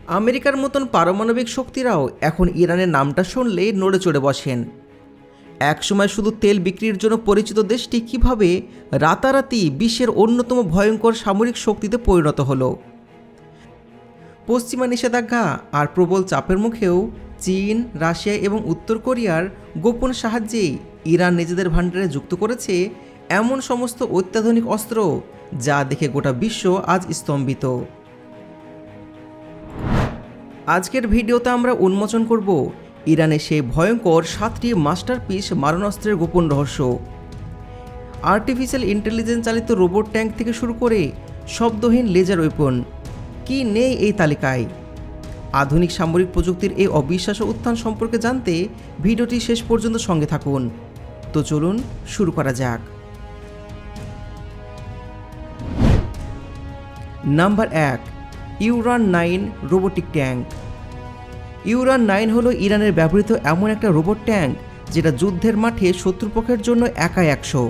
আমেরিকার মতন পারমাণবিক শক্তিরাও এখন ইরানের নামটা শুনলেই নড়ে চড়ে বসেন। একসময় শুধু তেল বিক্রির জন্য পরিচিত দেশটি কিভাবে রাতারাতি বিশ্বের অন্যতম ভয়ঙ্কর সামরিক শক্তিতে পরিণত হলো। পশ্চিমা নিষেধাজ্ঞা আর প্রবল চাপের মুখেও চীন, রাশিয়া এবং উত্তর কোরিয়ার গোপন সাহায্যে ইরান নিজেদের ভাণ্ডারে যুক্ত করেছে এমন সমস্ত অত্যাধুনিক অস্ত্র যা দেখে গোটা বিশ্ব আজ স্তম্ভিত। আজকের ভিডিওতে আমরা উন্মোচন করব ইরানের সেই ভয়ঙ্কর 7টি মাস্টারপিস মারণাস্ত্রের গোপন রহস্য। আর্টিফিশিয়াল ইন্টেলিজেন্স চালিত রোবট ট্যাঙ্ক থেকে শুরু করে শব্দহীন লেজার ওয়েপন কি নেই এই তালিকায়। আধুনিক সামরিক প্রযুক্তির এই অবিশ্বাস্য উত্থান সম্পর্কে জানতে ভিডিওটি শেষ পর্যন্ত সঙ্গে থাকুন। তো চলুন শুরু করা যাক। Number 1, Uran 9 robotic tank. Uran 9 হলো ইরানের ব্যবহৃত এমন একটা রোবট ট্যাঙ্ক যেটা যুদ্ধের মাঠে শত্রুপক্ষের জন্য একাই 100।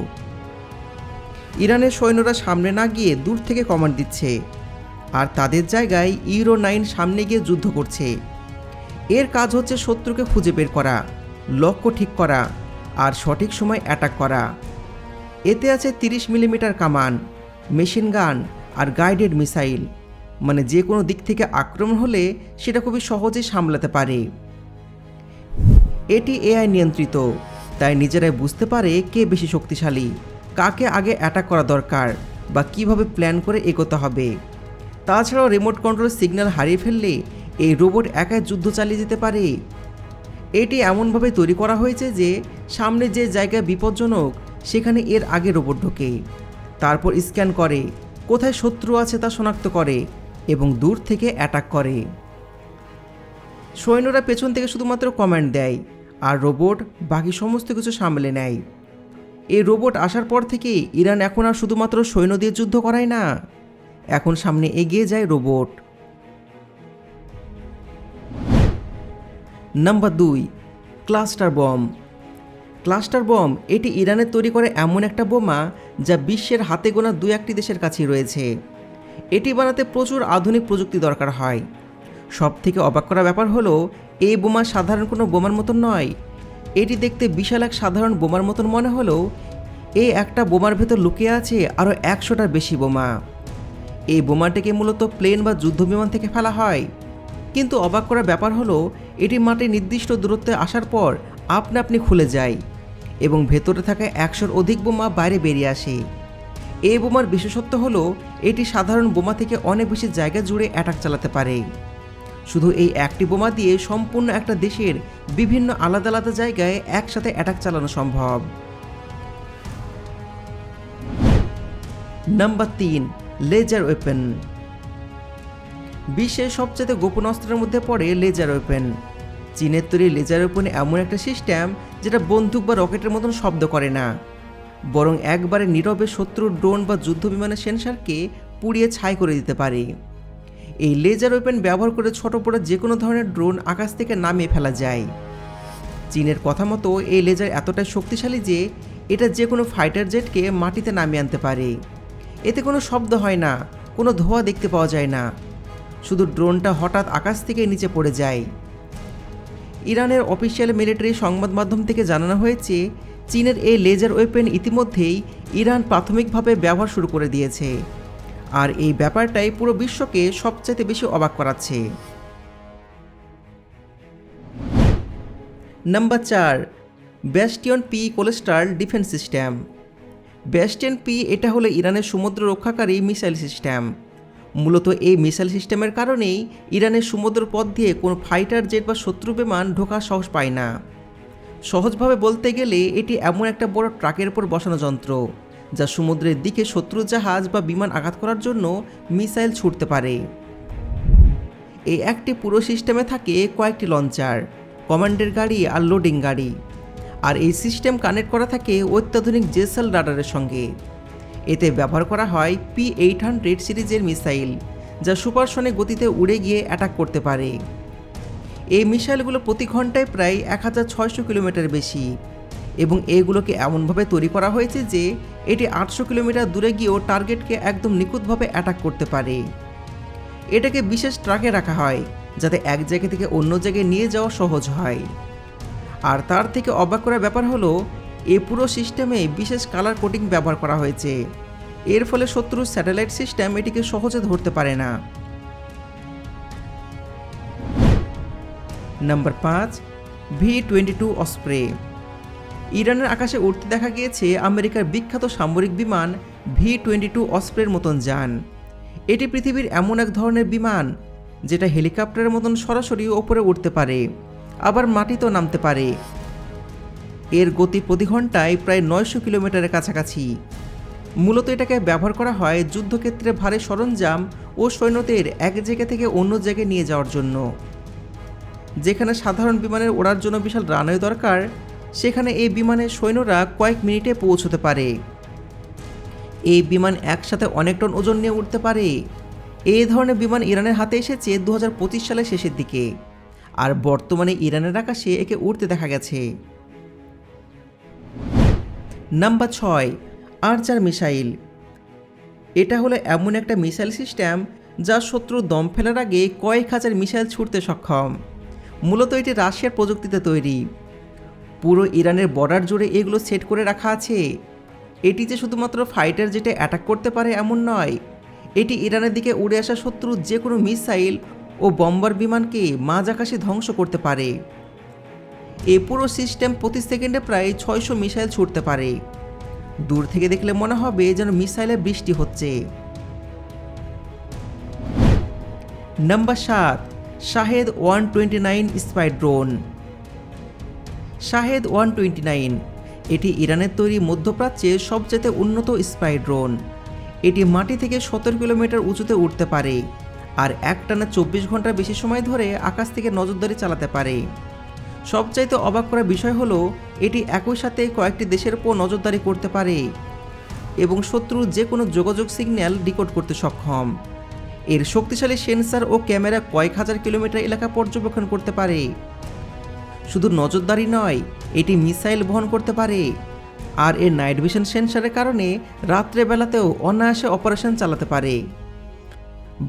ইরানের সৈন্যরা সামনে না গিয়ে দূর থেকে কমান্ড দিচ্ছে, আর তাদের জায়গায় ইউরো 9 সামনে গিয়ে যুদ্ধ করছে। এর কাজ হচ্ছে শত্রুকে খুঁজে বের করা, লক্ষ্য ঠিক করা আর সঠিক সময় অ্যাটাক করা। এতে আছে 30 মিলিমিটার কামান, মেশিন গান আর গাইডেড মিসাইল, মানে যে কোনো দিক থেকে আক্রমণ হলে সেটা খুবই সহজেই সামলাতে পারে। এটি এআই নিয়ন্ত্রিত, তাই নিজেরাই বুঝতে পারে কে বেশি শক্তিশালী, কাকে আগে অ্যাটাক করা দরকার বা কিভাবে প্ল্যান করে এগোতে হবে। তাছাড়াও রিমোট কন্ট্রোল সিগন্যাল হারিয়ে ফেললে এই রোবট একাই যুদ্ধ চালিয়ে যেতে পারে। এটি এমনভাবে তৈরি করা হয়েছে যে সামনে যে জায়গায় বিপজ্জনক সেখানে এর আগে রোবট ঢোকে, তারপর স্ক্যান করে, কোথায় শত্রু আছে তা শনাক্ত করে এবং দূর থেকে অ্যাটাক করে। সৈন্যরা পেছন থেকে শুধুমাত্র কমান্ড দেয় আর রোবট বাকি সমস্ত কিছু সামলে নেয়। এই রোবট আসার পর থেকে ইরান এখন আর শুধুমাত্র সৈন্য দিয়ে যুদ্ধ করায় না, এখন সামনে এগিয়ে যায় robot. Number 2, cluster bomb. Cluster bomb এটি ইরানের তৈরি করে এমন একটা বোমা যা বিশ্বের হাতে গোনা 2-1টি দেশের কাছেই রয়েছে। এটি বানাতে প্রচুর আধুনিক প্রযুক্তি দরকার হয়। সবথেকে অবাক করা ব্যাপার হলো এই বোমা সাধারণ কোনো বোমার মতন নয়। এটি দেখতে বিশাল এক সাধারণ বোমার মতন মনে হলেও এই একটা বোমার ভেতর লুকিয়ে আছে আরও 100টার বেশি বোমা। এই বোমাটিকে মূলত প্লেন বা যুদ্ধবিমান থেকে ফেলা হয়, কিন্তু অবাক করার ব্যাপার হলো এটি মাটির নির্দিষ্ট দূরত্বে আসার পর আপনা আপনি খুলে যায় এবং ভেতরে থাকা 100-র অধিক বোমা বাইরে বেরিয়ে আসে। এই বোমার বিশেষত্ব হলো এটি সাধারণ বোমা থেকে অনেক বেশি জায়গা জুড়ে অ্যাটাক চালাতে পারে। শুধু এই একটি বোমা দিয়ে সম্পূর্ণ একটা দেশের বিভিন্ন আলাদা আলাদা জায়গায় একসাথে অ্যাটাক চালানো সম্ভব। Number 3, laser weapon. বিশ্বের সবচেয়ে গোপন অস্ত্রের মধ্যে পড়ে লেজার ওয়েপন। চীনের তৈরি লেজার ওয়েপন এমন একটা সিস্টেম যেটা বন্দুক বা রকেটের মতন শব্দ করে না, বরং একবারে নীরবে শত্রুর ড্রোন বা যুদ্ধবিমানের সেন্সরকে পুড়িয়ে ছাই করে দিতে পারে। এই লেজার ওয়েপন ব্যবহার করে ছোট বড় যে কোনো ধরনের ড্রোন আকাশ থেকে নামিয়ে ফেলা যায়। চীনের কথা মতো এই লেজার এতটাই শক্তিশালী যে এটা যে কোনো ফাইটার জেটকে মাটিতে নামিয়ে আনতে পারে। এতে কোনো শব্দ হয় না, কোনো ধোঁয়া দেখতে পাওয়া যায় না, শুধু ড্রোনটা হঠাৎ আকাশ থেকে নিচে পড়ে যায়। ইরানের অফিসিয়াল মিলিটারি সংবাদ মাধ্যম থেকে জানানো হয়েছে চীনের এই লেজার ওয়েপন ইতিমধ্যেই ইরান প্রাথমিকভাবে ব্যবহার শুরু করে দিয়েছে, আর এই ব্যাপারটাই পুরো বিশ্বকে সবচেয়ে বেশি অবাক করাচ্ছে। Number 4, Bastion P coastal defence system. Bastion P এটা হলো ইরানের সমুদ্র রক্ষাকারী মিসাইল সিস্টেম। মূলত এই মিসাইল সিস্টেমের কারণেই ইরানের সমুদ্র পথ দিয়ে কোনো ফাইটার জেট বা শত্রু বিমান ঢোকার সাহস পায় না। সহজভাবে বলতে গেলে এটি এমন একটা বড় ট্রাকের উপর বসানো যন্ত্র যা সমুদ্রের দিকে শত্রু জাহাজ বা বিমান আঘাত করার জন্য মিসাইল ছুটতে পারে। এই একটি পুরো সিস্টেমে থাকে কয়েকটি লঞ্চার, কমান্ডের গাড়ি আর লোডিং গাড়ি, আর এই সিস্টেম কানেক্ট করা থাকে অত্যাধুনিক জেসাল রাডারের সঙ্গে। এতে ব্যবহার করা হয় P800 সিরিজের মিসাইল, যা সুপারসনিক গতিতে উড়ে গিয়ে অ্যাটাক করতে পারে। এই মিসাইলগুলো প্রতি ঘন্টায় প্রায় 1600 কিলোমিটার বেশি, এবং এগুলোকে এমনভাবে তৈরি করা হয়েছে যে এটি 800 কিলোমিটার দূরে গিয়েও টার্গেটকে একদম নিখুঁতভাবে অ্যাটাক করতে পারে। এটাকে বিশেষ ট্রাকে রাখা হয় যাতে এক জায়গা থেকে অন্য জায়গায় নিয়ে যাওয়া সহজ হয়। আর তার থেকে অবাক করার ব্যাপার হলো এই পুরো সিস্টেমে বিশেষ কালার কোডিং ব্যবহার করা হয়েছে। এর ফলে শত্রুর স্যাটেলাইট সিস্টেম এটিকে সহজে ধরতে পারে না। Number 5, V-22 অসপ্রে। ইরানের আকাশে উড়তে দেখা গিয়েছে আমেরিকার বিখ্যাত সামরিক বিমান V-22 অসপ্রের মতন যান। এটি পৃথিবীর এমন এক ধরনের বিমান যেটা হেলিকপ্টারের মতন সরাসরি ওপরে উঠতে পারে, আবার মাটিতেও নামতে পারে। এর গতি প্রতি ঘন্টায় প্রায় 900 কিলোমিটারের কাছাকাছি। মূলত এটাকে ব্যবহার করা হয় যুদ্ধক্ষেত্রে ভারী সরঞ্জাম ও সৈন্যদের এক জায়গা থেকে অন্য জায়গায় নিয়ে যাওয়ার জন্য। যেখানে সাধারণ বিমানের ওড়ার জন্য বিশাল রানওয়ে দরকার, সেখানে এই বিমানের সৈন্যরা কয়েক মিনিটে পৌঁছতে পারে। এই বিমান একসাথে অনেক টন ওজন নিয়ে উঠতে পারে। এই ধরনের বিমান ইরানের হাতে এসেছে 2025 সালের শেষের দিকে, আর বর্তমানে ইরানের আকাশে একে উড়তে দেখা গেছে। নাম্বার 6, আর্চার মিসাইল। এটা হলো এমন একটা মিসাইল সিস্টেম যা শত্রু দম ফেলার আগে কয়েক হাজার মিসাইল ছুড়তে সক্ষম। মূলত এটি রাশিয়ার প্রযুক্তিতে তৈরি। পুরো ইরানের বর্ডার জুড়ে এগুলো সেট করে রাখা আছে। এটি যে শুধুমাত্র ফাইটার জেটে অ্যাটাক করতে পারে এমন নয়, এটি ইরানের দিকে উড়ে আসা শত্রুর যে কোনো মিসাইল ও বম্বার বিমানকে মাঝ আকাশে ধ্বংস করতে পারে। এই পুরো সিস্টেম প্রতি সেকেন্ডে প্রায় 600 মিসাইল ছুটতে পারে। দূর থেকে দেখলে মনে হবে যেন মিসাইলের বৃষ্টি হচ্ছে। Number 7, Shahed 129 spy drone. Shahed 129 এটি ইরানের তৈরি মধ্যপ্রাচ্যের সবচেয়ে উন্নত স্পাই ড্রোন। এটি মাটি থেকে 17 কিলোমিটার উঁচুতে উঠতে পারে আর একটানা 24 ঘন্টার বেশি সময় ধরে আকাশ থেকে নজরদারি চালাতে পারে। সবচাইতে অবাক করার বিষয় হলো এটি একই সাথে কয়েকটি দেশের উপর নজরদারি করতে পারে এবং শত্রুর যে কোনো যোগাযোগ সিগন্যাল ডিকোড করতে সক্ষম। এর শক্তিশালী সেন্সর ও ক্যামেরা কয়েক হাজার কিলোমিটার এলাকা পর্যবেক্ষণ করতে পারে। শুধু নজরদারি নয়, এটি মিসাইল বহন করতে পারে, আর এর নাইট ভিশন সেন্সরের কারণে রাত্রেবেলাতেও অনায়াসে অপারেশন চালাতে পারে।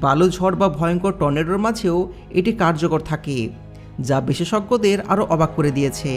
বালু ঝড় বা ভয়ঙ্কর টর্নেডোর মাঝেও এটি কার্যকর থাকে, যা বিশেষজ্ঞদের আরও অবাক করে দিয়েছে।